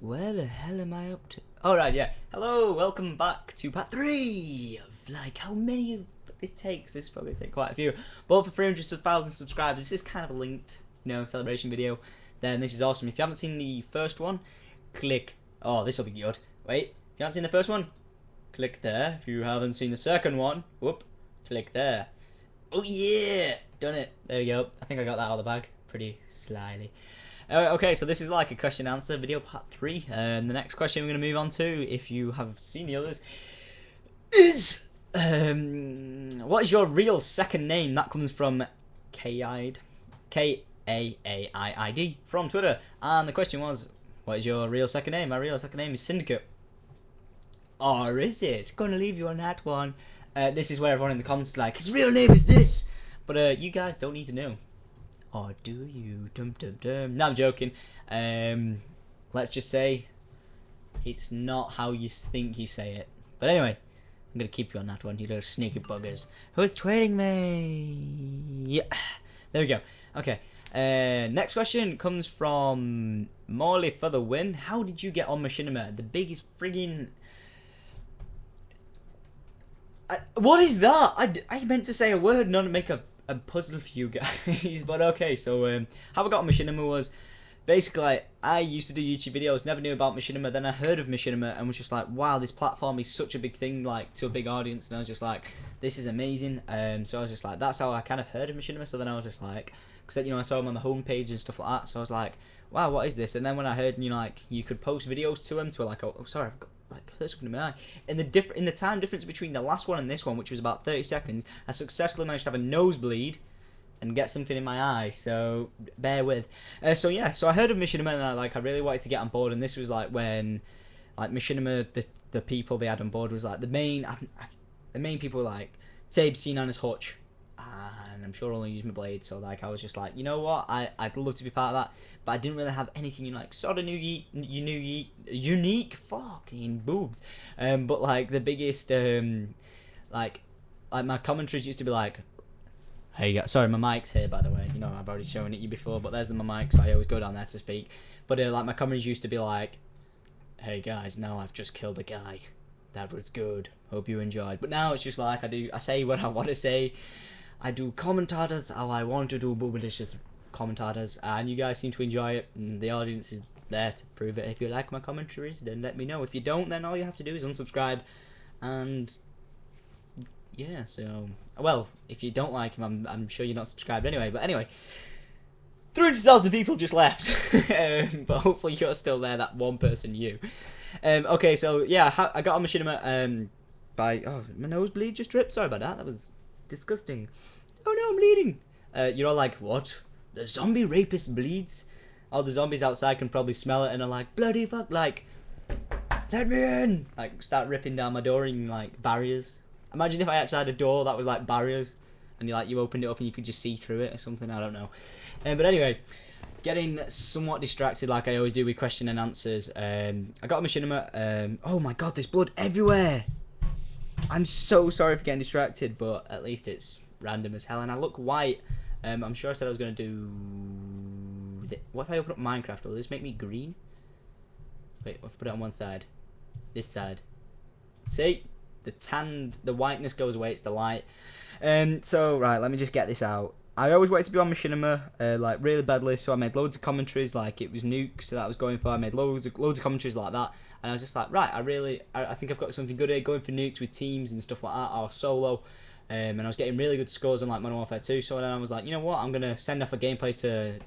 Where the hell am I up to? Alright, yeah. Hello, welcome back to part 3 of, like, how many of this takes? This is probably going to take quite a few. But for 300,000 subscribers, this is kind of a linked, celebration video. Then this is awesome. If you haven't seen the first one, click. Oh, this will be good. Wait, if you haven't seen the first one, click there. If you haven't seen the second one, whoop, click there. Oh yeah, done it. There we go. I think I got that out of the bag pretty slyly. Okay, so this is like a question and answer video part 3. The next question we're going to move on to, if you have seen the others, is what is your real second name? That comes from Kaid, K-A-A-I-I-D from Twitter, and the question was, what is your real second name? My real second name is Syndicate. Or is it? Gonna leave you on that one. This is where everyone in the comments is like, his real name is this, but you guys don't need to know. Or do you? Dum dum dum. No, I'm joking. Let's just say it's not how you think you say it. But anyway, I'm gonna keep you on that one, you little sneaky buggers. Who's tweeting me? Yeah, there we go. Okay. Next question comes from Morley for the win. How did you get on Machinima? The biggest friggin'. What is that? I meant to say a word, not make a puzzle for you guys. But okay, so how I got on Machinima was basically I used to do YouTube videos, never knew about Machinima, then I heard of Machinima and was just like, wow, this platform is such a big thing, like to a big audience, and I was just like, this is amazing. So I was just like, that's how I kind of heard of Machinima. So then I was just like, because I saw him on the homepage and stuff like that, so I was like, wow, what is this? And then when I heard like you could post videos to him, to like, oh sorry, I've got like hurt something in my eye. In the time difference between the last one and this one, which was about 30 seconds, I successfully managed to have a nosebleed and get something in my eye, so bear with. So yeah, so I heard of Machinima and I really wanted to get on board, and this was like when like Machinima, the people they had on board was like the main people like Tabe, Sinan, as Hutch, and I'm sure I'll only use my blade. So like I was just like, you know what, I'd love to be part of that, but I didn't really have anything like sort of unique fucking boobs. But like the biggest like my commentaries used to be like, hey guys, sorry, my mic's here by the way. I've already shown it you before, but there's my mic, so I always go down there to speak. But like my commentaries used to be like, hey guys, now I've just killed a guy. That was good. Hope you enjoyed. But now it's just like I say what I want to say. I do commentators how I want to do Boobalishous commentators, and you guys seem to enjoy it, and the audience is there to prove it. If you like my commentaries, then let me know. If you don't, then all you have to do is unsubscribe, and yeah, so, well, if you don't like him, I'm sure you're not subscribed anyway. But anyway, 300,000 people just left, but hopefully you're still there, that one person, you. Okay, so yeah, I got on Machinima by, oh, my nosebleed just dripped. Sorry about that. That was disgusting. Oh no, I'm bleeding. You're all like, what? The zombie rapist bleeds? All the zombies outside can probably smell it and are like, bloody fuck, like, let me in. Like, start ripping down my door in like barriers. Imagine if I actually had a door that was like barriers, and you opened it up and you could just see through it or something. I don't know. But anyway, getting somewhat distracted like I always do with question and answers. I got a Machinima. Oh my god, there's blood everywhere. I'm so sorry for getting distracted, but at least it's random as hell. And I look white. I'm sure I said I was going to do... What if I open up Minecraft? Will this make me green? Wait, I'll put it on one side. This side. See? The whiteness goes away, it's the light. So, right, let me just get this out. I always wanted to be on Machinima, like, really badly, so I made loads of commentaries, like, it was nukes that I was going for. I made loads of commentaries like that, and I was just like, right, I think I've got something good here, going for nukes with teams and stuff like that, or solo, and I was getting really good scores on, like, Modern Warfare 2, so then I was like, you know what, I'm going to send off a gameplay to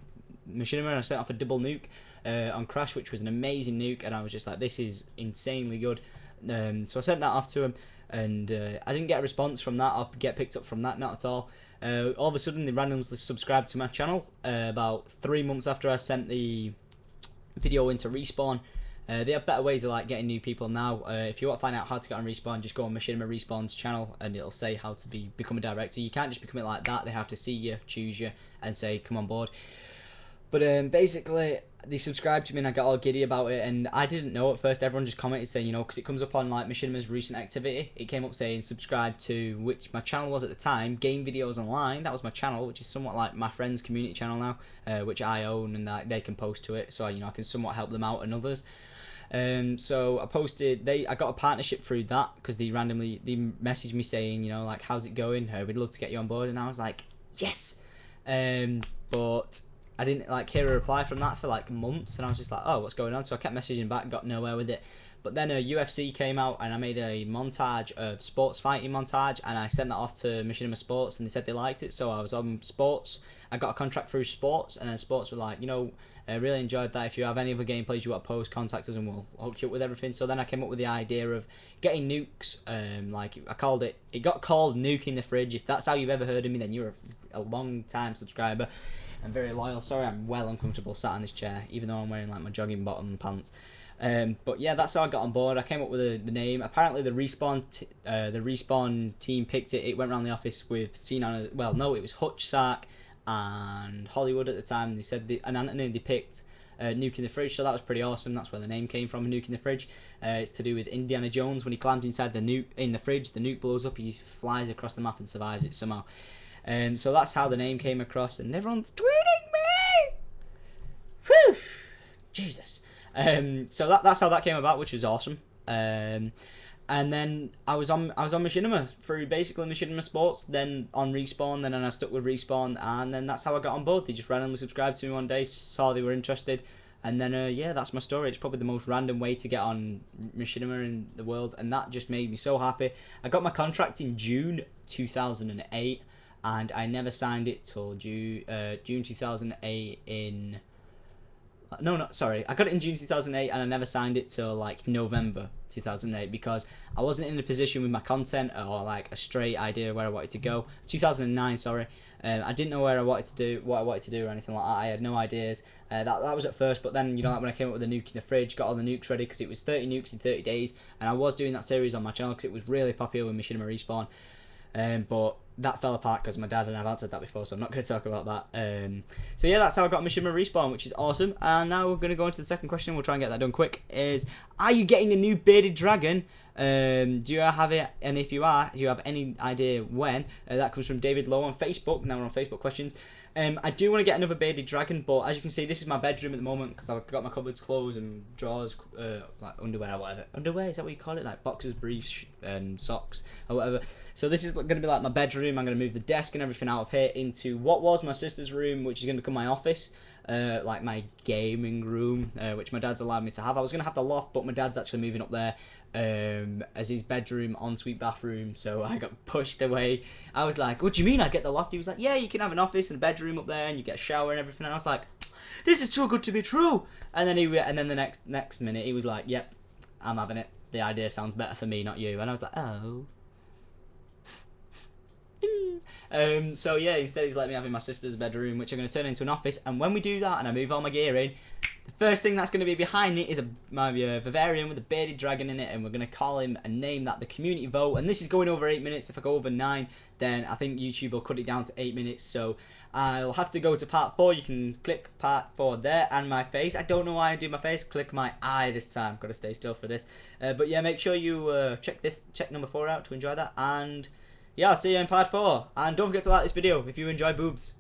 Machinima, and I sent off a double nuke on Crash, which was an amazing nuke, and I was just like, this is insanely good. So I sent that off to him, and I didn't get a response from that, or get picked up from that, not at all. All of a sudden, they randomly subscribed to my channel about 3 months after I sent the video into Respawn. They have better ways of like getting new people now. If you want to find out how to get on Respawn, just go on Machinima Respawn's channel, and it'll say how to become a director. You can't just become it like that. They have to see you, choose you, and say come on board. But basically, they subscribed to me and I got all giddy about it, and I didn't know at first. Everyone just commented saying, because it comes up on like Machinima's recent activity, it came up saying subscribe to, which my channel was at the time, Game Videos Online. That was my channel, which is somewhat like my friend's community channel now, which I own, and they can post to it, so I can somewhat help them out and others. So I posted. I got a partnership through that because they messaged me saying, you know, like, how's it going? We'd love to get you on board, and I was like, yes. But I didn't like hear a reply from that for like months, and I was just like, oh, what's going on? So I kept messaging back, got nowhere with it. But then UFC came out, and I made a montage of sports fighting montage, and I sent that off to Machinima Sports, and they said they liked it. So I was on Sports. I got a contract through Sports, and then Sports were like, you know, I really enjoyed that. If you have any other gameplays you want to post, contact us, and we'll hook you up with everything. So then I came up with the idea of getting nukes. Like I called it. It got called Nuking the Fridge. If that's how you've ever heard of me, then you're a long time subscriber. I'm very loyal. Sorry, I'm well uncomfortable sat on this chair, even though I'm wearing like my jogging bottom pants. But yeah, that's how I got on board. I came up with the name. Apparently, the respawn team picked it. It went around the office with Sinan. Well, no, it was Hutch, Sark, and Hollywood at the time. They said and Anthony, they picked Nuking the Fridge, so that was pretty awesome. That's where the name came from, Nuking the Fridge. It's to do with Indiana Jones. When he climbs inside the nuke in the fridge, the nuke blows up. He flies across the map and survives it somehow. So that's how the name came across, and everyone's tweeting me. Whew, Jesus. So that's how that came about, which was awesome. And then I was on Machinima through basically Machinima Sports, then on Respawn, then I stuck with Respawn, and then that's how I got on board. They just randomly subscribed to me one day, saw they were interested, and then yeah, that's my story. It's probably the most random way to get on Machinima in the world, and that just made me so happy. I got my contract in June 2008, and I never signed it till June 2008 in... No, sorry. I got it in June 2008, and I never signed it till like November 2008 because I wasn't in a position with my content or like a straight idea where I wanted to go. 2009, sorry. I didn't know what I wanted to do or anything like that. I had no ideas. That was at first, but then, you know, like when I came up with the nuke in the fridge, got all the nukes ready because it was 30 nukes in 30 days, and I was doing that series on my channel because it was really popular with Machinima Respawn. But that fell apart because my dad and I've answered that before, so I'm not going to talk about that. So yeah, that's how I got Machinima Respawn, which is awesome. And now we're going to go into the second question. We'll try and get that done quick. Are you getting a new bearded dragon? Do you have it? And if you are, do you have any idea when? That comes from David Lowe on Facebook. Now we're on Facebook questions. I do want to get another bearded dragon, but as you can see, this is my bedroom at the moment because I've got my cupboards closed and drawers, like underwear or whatever. Underwear, is that what you call it? Like boxers, briefs, and socks or whatever. So this is going to be like my bedroom. I'm going to move the desk and everything out of here into what was my sister's room, which is going to become my office. Like my gaming room, which my dad's allowed me to have. I was going to have the loft, but my dad's actually moving up there as his bedroom, ensuite bathroom, so I got pushed away. I was like, what do you mean I get the loft? He was like, yeah, you can have an office and a bedroom up there and you get a shower and everything. And I was like, this is too good to be true. And then the next minute he was like, yep, I'm having it. The idea sounds better for me, not you. And I was like, oh. So yeah, instead he's let me have in my sister's bedroom, which I'm going to turn into an office. And when we do that and I move all my gear in, the first thing that's going to be behind me is my Vivarium with a bearded dragon in it, and we're going to call him a name that the community vote. And this is going over 8 minutes. If I go over 9, then I think YouTube will cut it down to 8 minutes. So I'll have to go to part 4. You can click part 4 there, and my face. I don't know why I do my face. Click my eye this time. Got to stay still for this. But yeah, make sure you check number 4 out to enjoy that. And yeah, I'll see you in part 4. And don't forget to like this video if you enjoy boobs.